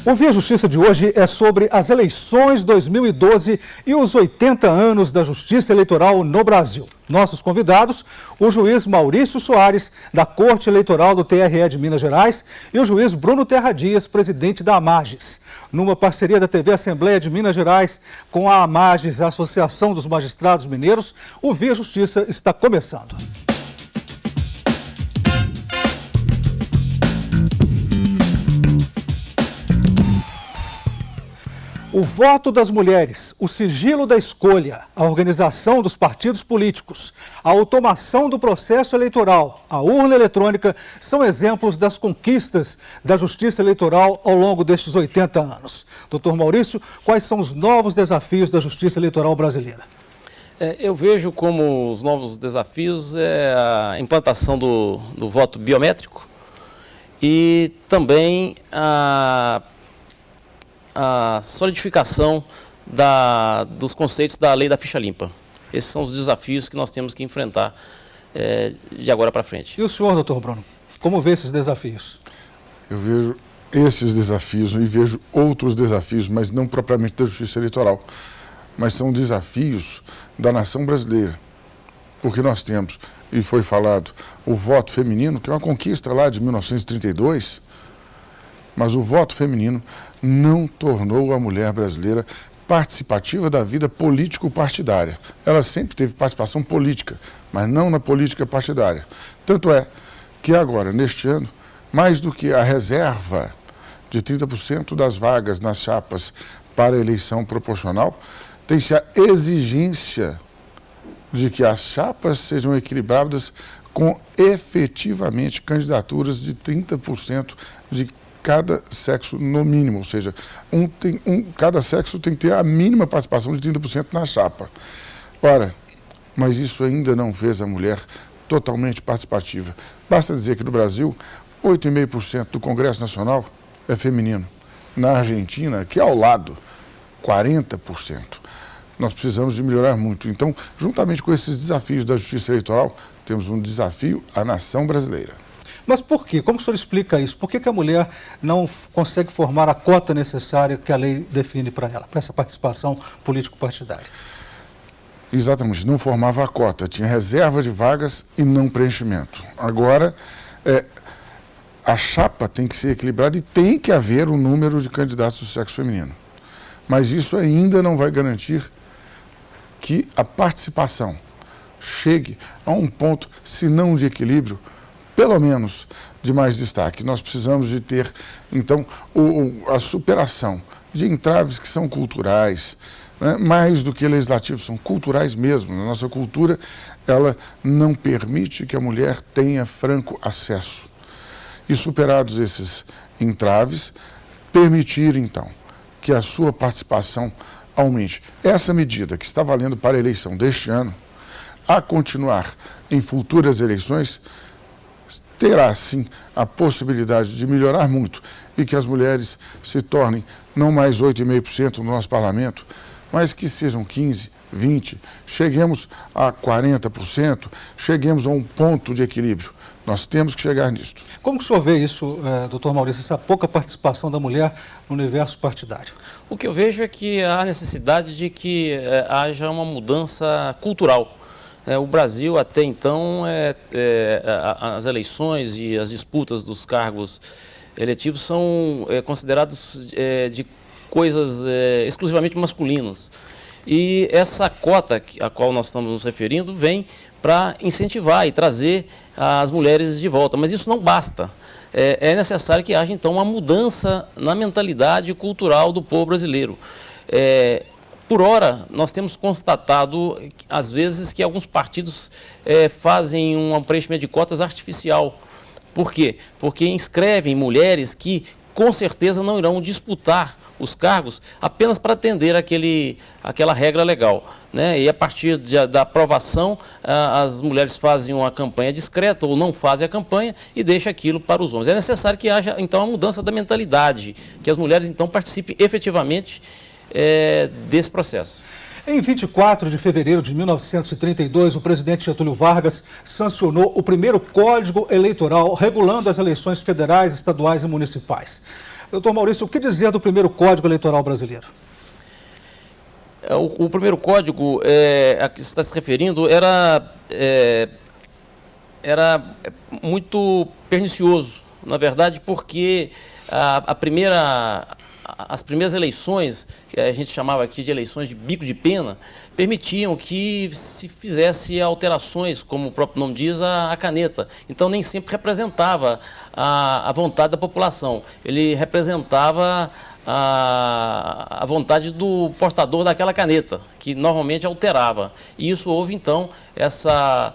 O Via Justiça de hoje é sobre as eleições 2012 e os 80 anos da Justiça Eleitoral no Brasil. Nossos convidados, o juiz Maurício Soares, da Corte Eleitoral do TRE de Minas Gerais, e o juiz Bruno Terra Dias, presidente da AMAGES. Numa parceria da TV Assembleia de Minas Gerais com a AMAGES, a Associação dos Magistrados Mineiros, o Via Justiça está começando. O voto das mulheres, o sigilo da escolha, a organização dos partidos políticos, a automação do processo eleitoral, a urna eletrônica são exemplos das conquistas da Justiça Eleitoral ao longo destes 80 anos. Doutor Maurício, quais são os novos desafios da Justiça Eleitoral brasileira? Eu vejo como os novos desafios a implantação do voto biométrico e também a solidificação dos conceitos da lei da ficha limpa. Esses são os desafios que nós temos que enfrentar de agora para frente. E o senhor, doutor Bruno, como vê esses desafios? Eu vejo esses desafios e vejo outros desafios, mas não propriamente da Justiça Eleitoral, mas são desafios da nação brasileira. Porque nós temos, e foi falado, o voto feminino, que é uma conquista lá de 1932, mas o voto feminino não tornou a mulher brasileira participativa da vida político-partidária. Ela sempre teve participação política, mas não na política partidária. Tanto é que agora, neste ano, mais do que a reserva de 30% das vagas nas chapas para a eleição proporcional, tem-se a exigência de que as chapas sejam equilibradas com efetivamente candidaturas de 30% de cada sexo no mínimo, ou seja, cada sexo tem que ter a mínima participação de 30% na chapa. Ora, mas isso ainda não fez a mulher totalmente participativa. Basta dizer que no Brasil, 8,5% do Congresso Nacional é feminino. Na Argentina, que é ao lado, 40%. Nós precisamos de melhorar muito. Então, juntamente com esses desafios da Justiça Eleitoral, temos um desafio à nação brasileira. Mas por quê? Como o senhor explica isso? Por que a mulher não consegue formar a cota necessária que a lei define para ela, para essa participação político-partidária? Exatamente, não formava a cota, tinha reserva de vagas e não preenchimento. Agora, a chapa tem que ser equilibrada e tem que haver um número de candidatos do sexo feminino. Mas isso ainda não vai garantir que a participação chegue a um ponto, se não de equilíbrio, pelo menos de mais destaque. Nós precisamos de ter, então, a superação de entraves que são culturais, né? Mais do que legislativos, são culturais mesmo. A nossa cultura, ela não permite que a mulher tenha franco acesso. E superados esses entraves, permitir, então, que a sua participação aumente. Essa medida que está valendo para a eleição deste ano, a continuar em futuras eleições, terá, sim, a possibilidade de melhorar muito e que as mulheres se tornem não mais 8,5% no nosso parlamento, mas que sejam 15%, 20%, cheguemos a 40%, cheguemos a um ponto de equilíbrio. Nós temos que chegar nisso. Como que o senhor vê isso, doutor Maurício, essa pouca participação da mulher no universo partidário? O que eu vejo é que há necessidade de que haja uma mudança cultural. O Brasil, até então, as eleições e as disputas dos cargos eletivos são considerados de coisas exclusivamente masculinas. E essa cota a qual nós estamos nos referindo vem para incentivar e trazer as mulheres de volta. Mas isso não basta. É necessário que haja, então, uma mudança na mentalidade cultural do povo brasileiro. Por ora, nós temos constatado, às vezes, que alguns partidos fazem um preenchimento de cotas artificial. Por quê? Porque inscrevem mulheres que, com certeza, não irão disputar os cargos apenas para atender aquela regra legal, né? E a partir da aprovação, as mulheres fazem uma campanha discreta ou não fazem a campanha e deixam aquilo para os homens. É necessário que haja, então, a mudança da mentalidade, que as mulheres, então, participem efetivamente desse processo. Em 24 de fevereiro de 1932, o presidente Getúlio Vargas sancionou o primeiro Código Eleitoral regulando as eleições federais, estaduais e municipais. Doutor Maurício, o que dizer do primeiro Código Eleitoral brasileiro? O primeiro código a que você está se referindo era muito pernicioso, na verdade, porque as primeiras eleições, que a gente chamava aqui de eleições de bico de pena, permitiam que se fizesse alterações, como o próprio nome diz, a caneta. Então, nem sempre representava a vontade da população. Ele representava a vontade do portador daquela caneta, que normalmente alterava. E isso houve, então, essa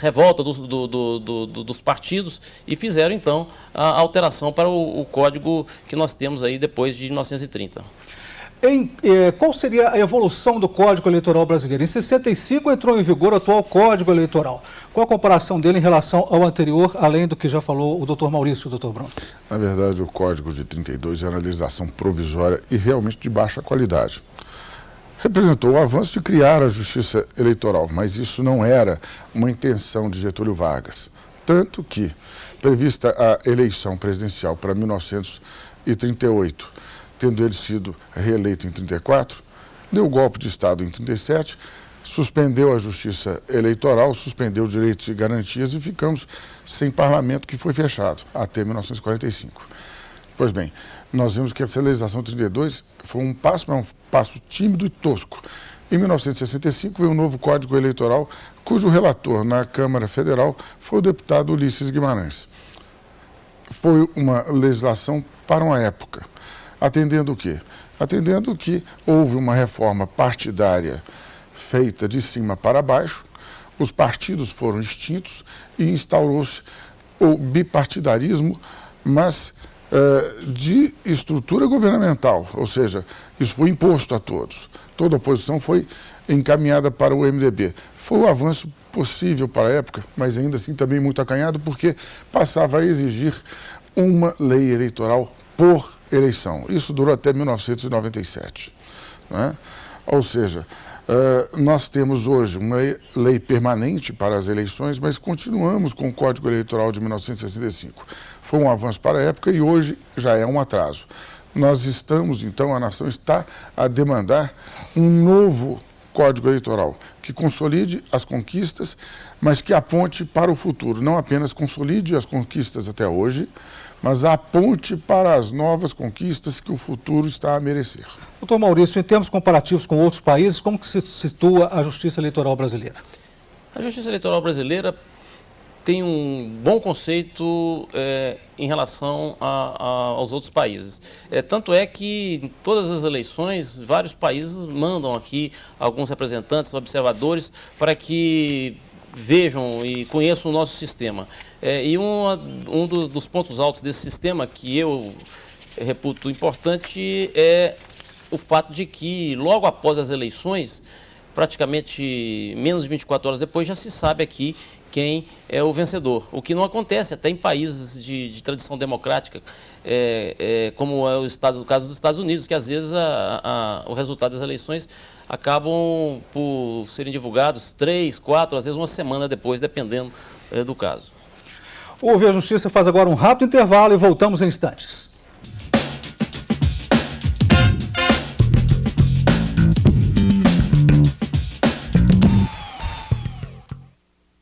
revolta dos partidos e fizeram, então, a alteração para o código que nós temos aí depois de 1930. Qual seria a evolução do Código Eleitoral brasileiro? Em 65 entrou em vigor o atual Código Eleitoral. Qual a comparação dele em relação ao anterior, além do que já falou o doutor Maurício e o doutor Bruno? Na verdade, o Código de 32 era uma legislação provisória e realmente de baixa qualidade. Representou o avanço de criar a Justiça Eleitoral, mas isso não era uma intenção de Getúlio Vargas. Tanto que, prevista a eleição presidencial para 1938, tendo ele sido reeleito em 34, deu o golpe de Estado em 37, suspendeu a Justiça Eleitoral, suspendeu direitos e garantias e ficamos sem parlamento, que foi fechado até 1945. Pois bem, nós vimos que essa legislação 32 foi um passo, mas um passo tímido e tosco. Em 1965 veio um novo Código Eleitoral, cujo relator na Câmara Federal foi o deputado Ulisses Guimarães. Foi uma legislação para uma época. Atendendo o quê? Atendendo que houve uma reforma partidária feita de cima para baixo, os partidos foram extintos e instaurou-se o bipartidarismo, mas de estrutura governamental, ou seja, isso foi imposto a todos. Toda a oposição foi encaminhada para o MDB. Foi um avanço possível para a época, mas ainda assim também muito acanhado, porque passava a exigir uma lei eleitoral por eleição. Isso durou até 1997. Né? Ou seja, nós temos hoje uma lei permanente para as eleições, mas continuamos com o Código Eleitoral de 1965. Foi um avanço para a época e hoje já é um atraso. Nós estamos, então, a nação está a demandar um novo Código Eleitoral que consolide as conquistas, mas que aponte para o futuro. Não apenas consolide as conquistas até hoje, mas aponte para as novas conquistas que o futuro está a merecer. Doutor Maurício, em termos comparativos com outros países, como que se situa a Justiça Eleitoral brasileira? A Justiça Eleitoral brasileira tem um bom conceito em relação aos outros países. Tanto é que em todas as eleições, vários países mandam aqui alguns representantes, observadores, para que vejam e conheçam o nosso sistema. E um dos pontos altos desse sistema, que eu reputo importante, é o fato de que, logo após as eleições, praticamente menos de 24 horas depois, já se sabe aqui quem é o vencedor. O que não acontece até em países de tradição democrática, como é o caso dos Estados Unidos, que às vezes o resultado das eleições acabam por serem divulgados 3, 4, às vezes uma semana depois, dependendo do caso. O Ouvir a Justiça faz agora um rápido intervalo e voltamos em instantes.